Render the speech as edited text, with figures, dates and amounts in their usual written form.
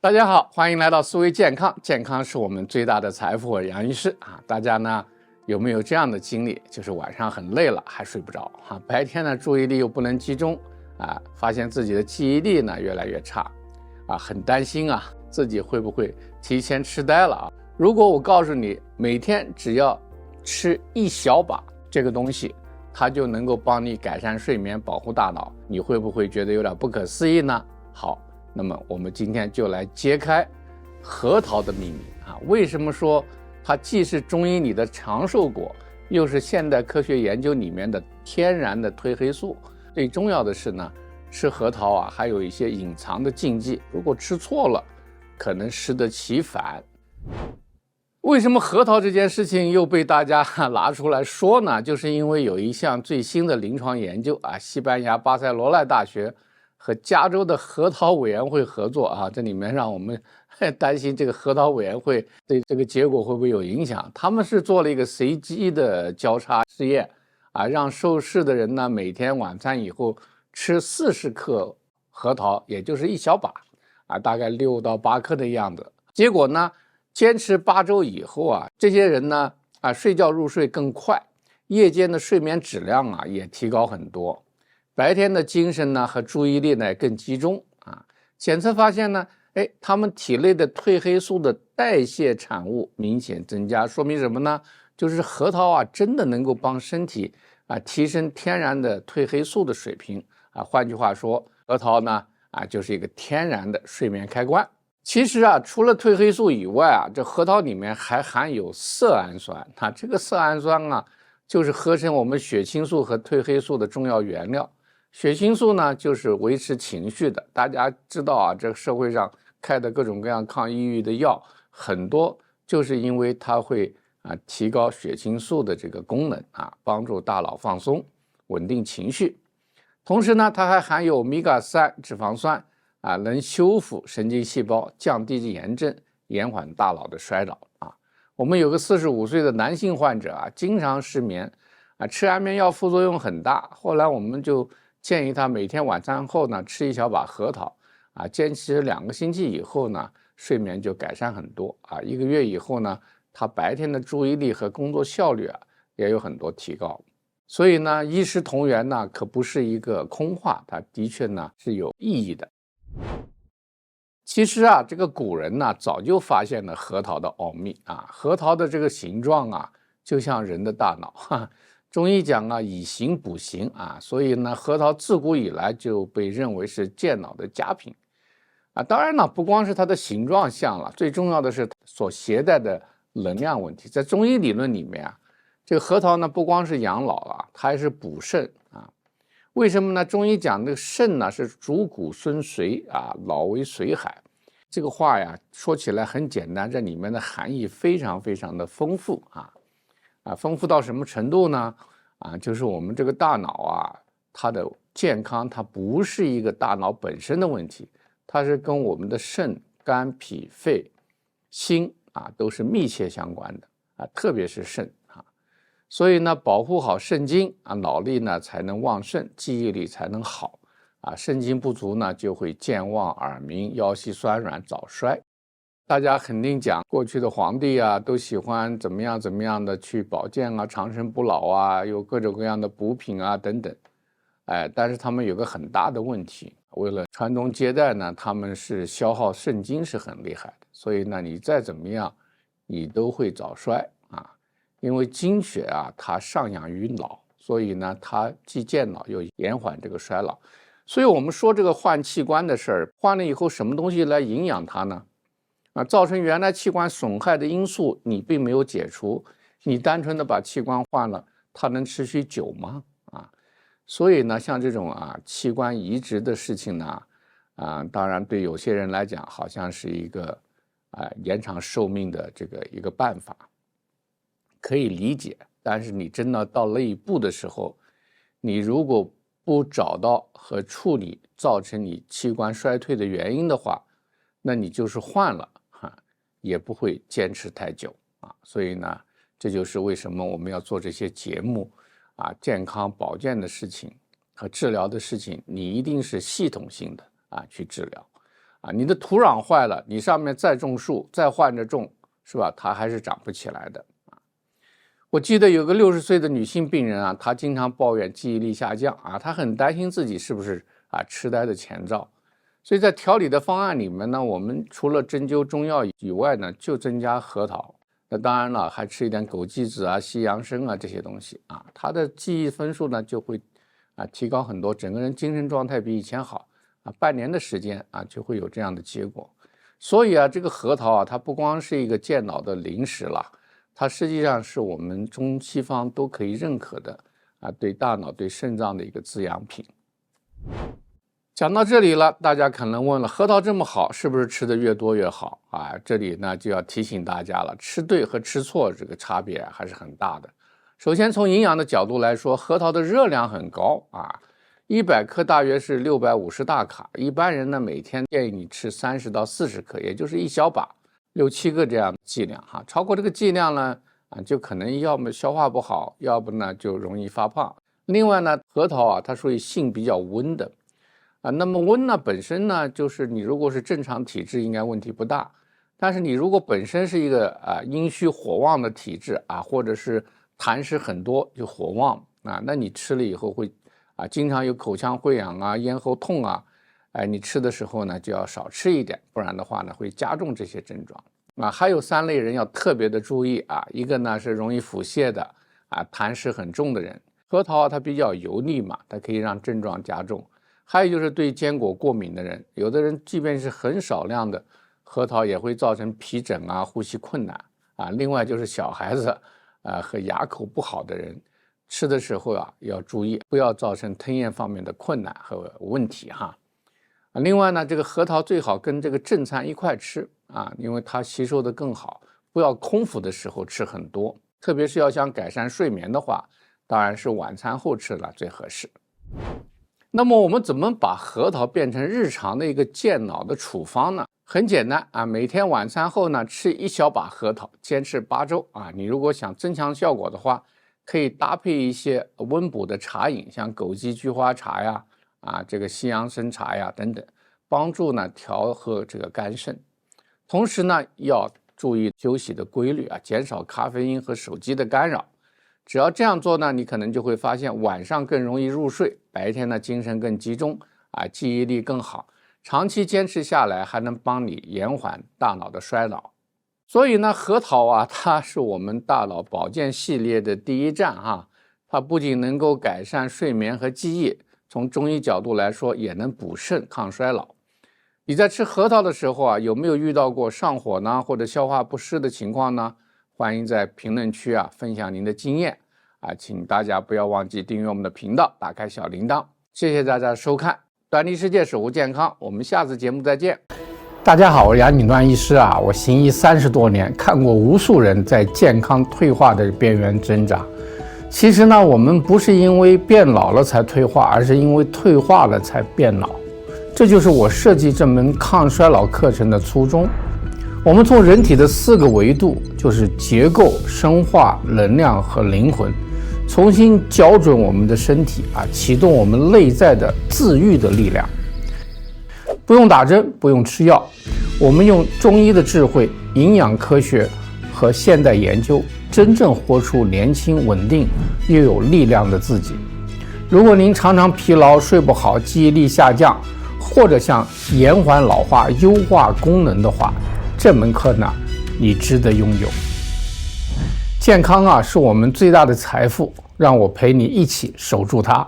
大家好，欢迎来到思维健康。健康是我们最大的财富。杨医师啊，大家呢有没有这样的经历？就是晚上很累了还睡不着啊，白天呢注意力又不能集中啊，发现自己的记忆力呢越来越差啊，很担心啊自己会不会提前痴呆了啊？如果我告诉你，每天只要吃一小把这个东西，它就能够帮你改善睡眠、保护大脑，你会不会觉得有点不可思议呢？好。那么我们今天就来揭开核桃的秘密啊！为什么说它既是中医里的长寿果，又是现代科学研究里面的天然的褪黑素？最重要的是呢，吃核桃啊，还有一些隐藏的禁忌，如果吃错了，可能适得其反。为什么核桃这件事情又被大家拿出来说呢？就是因为有一项最新的临床研究啊，西班牙巴塞罗那大学和加州的核桃委员会合作啊，这里面让我们担心这个核桃委员会对这个结果会不会有影响。他们是做了一个随机的交叉试验啊，让受试的人呢每天晚餐以后吃40克核桃，也就是一小把啊，大概6到8克的样子。结果呢，坚持8周以后啊，这些人呢睡觉入睡更快，夜间的睡眠质量啊也提高很多。白天的精神呢和注意力呢更集中啊。检测发现呢，他们体内的褪黑素的代谢产物明显增加，说明什么呢？就是核桃啊真的能够帮身体提升天然的褪黑素的水平啊。换句话说，核桃呢就是一个天然的睡眠开关。其实啊，除了褪黑素以外啊，这核桃里面还含有色氨酸啊。这个色氨酸啊，就是合成我们血清素和褪黑素的重要原料。血清素呢，就是维持情绪的。大家知道啊，这个社会上开的各种各样抗抑郁的药，很多就是因为它会提高血清素的这个功能啊，帮助大脑放松，稳定情绪。同时呢，它还含有欧米伽3脂肪酸啊，能修复神经细胞，降低炎症，延缓大脑的衰老啊。我们有个45岁的男性患者啊，经常失眠啊，吃安眠药副作用很大。后来我们就建议他每天晚餐后呢吃一小把核桃啊，坚持2个星期以后呢，睡眠就改善很多啊。1个月以后呢，他白天的注意力和工作效率也有很多提高。所以呢，医食同源呢可不是一个空话，它的确呢是有意义的。其实啊，这个古人呢早就发现了核桃的奥秘啊。核桃的这个形状啊，就像人的大脑中医讲啊，以形补形啊，所以呢，核桃自古以来就被认为是健脑的佳品啊。当然呢，不光是它的形状像了，最重要的是所携带的能量问题。在中医理论里面啊，这个核桃呢不光是养老啊，它还是补肾啊。为什么呢？中医讲这个肾呢是主骨孙髓啊，老为髓海。这个话呀说起来很简单，这里面的含义非常非常的丰富丰富到什么程度呢？就是我们这个大脑啊，它的健康它不是一个大脑本身的问题，它是跟我们的肾、肝、脾、肺、心都是密切相关的特别是肾所以呢，保护好肾精脑力呢才能旺盛，记忆力才能好肾精不足呢就会健忘、耳鸣、腰膝酸软、早衰。大家肯定讲过去的皇帝都喜欢怎么样怎么样的去保健长生不老有各种各样的补品等等但是他们有个很大的问题，为了传宗接代呢，他们是消耗肾精是很厉害的，所以呢你再怎么样你都会早衰因为精血它上养于脑，所以呢它既健脑又延缓这个衰老。所以我们说这个换器官的事儿，换了以后什么东西来营养它呢？造成原来器官损害的因素你并没有解除，你单纯的把器官换了，它能持续久吗？所以呢，像这种器官移植的事情呢，当然对有些人来讲好像是一个延长寿命的这个一个办法，可以理解。但是你真的到那一步的时候，你如果不找到和处理造成你器官衰退的原因的话，那你就是换了也不会坚持太久所以呢，这就是为什么我们要做这些节目健康保健的事情和治疗的事情，你一定是系统性的去治疗啊，你的土壤坏了，你上面再种树，再换着种，是吧？它还是长不起来的啊。我记得有个60岁的女性病人啊，她经常抱怨记忆力下降啊，她很担心自己是不是痴呆的前兆。所以在调理的方案里面呢，我们除了针灸中药以外呢，就增加核桃。那当然了，还吃一点枸杞子啊、西洋参啊这些东西啊，它的记忆分数呢就会提高很多，整个人精神状态比以前好啊，半年的时间啊就会有这样的结果。所以这个核桃它不光是一个健脑的零食了，它实际上是我们中西方都可以认可的对大脑、对肾脏的一个滋养品。讲到这里了，大家可能问了，核桃这么好，是不是吃的越多越好啊？这里呢就要提醒大家了，吃对和吃错这个差别还是很大的。首先从营养的角度来说，核桃的热量很高100克大约是650大卡，一般人呢每天建议你吃30到40克，也就是一小把6、7个这样的剂量超过这个剂量呢就可能要么消化不好，要不呢就容易发胖。另外呢，核桃它属于性比较温的那么温呢本身呢就是你如果是正常体质应该问题不大，但是你如果本身是一个阴虚火旺的体质或者是痰湿很多就火旺那你吃了以后会经常有口腔溃疡咽喉痛你吃的时候呢就要少吃一点，不然的话呢会加重这些症状还有3类人要特别的注意一个呢是容易腹泻的痰湿很重的人，核桃它比较油腻嘛，它可以让症状加重。还有就是对坚果过敏的人，有的人即便是很少量的核桃也会造成皮疹呼吸困难另外就是小孩子和牙口不好的人，吃的时候要注意，不要造成吞咽方面的困难和问题另外呢，这个核桃最好跟这个正餐一块吃因为它吸收的更好，不要空腹的时候吃很多，特别是要想改善睡眠的话，当然是晚餐后吃了最合适。那么我们怎么把核桃变成日常的一个健脑的处方呢？很简单每天晚餐后呢吃一小把核桃，坚持8周你如果想增强效果的话，可以搭配一些温补的茶饮，像枸杞菊花茶呀这个西洋参茶呀等等，帮助呢调和这个肝肾。同时呢要注意休息的规律减少咖啡因和手机的干扰。只要这样做呢，你可能就会发现晚上更容易入睡，白天呢精神更集中记忆力更好，长期坚持下来还能帮你延缓大脑的衰老。所以呢，核桃它是我们大脑保健系列的第一站它不仅能够改善睡眠和记忆，从中医角度来说也能补肾抗衰老。你在吃核桃的时候有没有遇到过上火呢或者消化不适的情况呢？欢迎在评论区分享您的经验请大家不要忘记订阅我们的频道，打开小铃铛。谢谢大家收看端倪世界守护健康，我们下次节目再见。大家好，我是杨锦端医师我行医30多年，看过无数人在健康退化的边缘挣扎。其实呢，我们不是因为变老了才退化，而是因为退化了才变老。这就是我设计这门抗衰老课程的初衷。我们从人体的4个维度，就是结构、生化、能量和灵魂，重新校准我们的身体启动我们内在的自愈的力量。不用打针，不用吃药，我们用中医的智慧、营养科学和现代研究，真正活出年轻、稳定又有力量的自己。如果您常常疲劳、睡不好、记忆力下降，或者想延缓老化、优化功能的话，这门课呢，你值得拥有。健康是我们最大的财富，让我陪你一起守住它。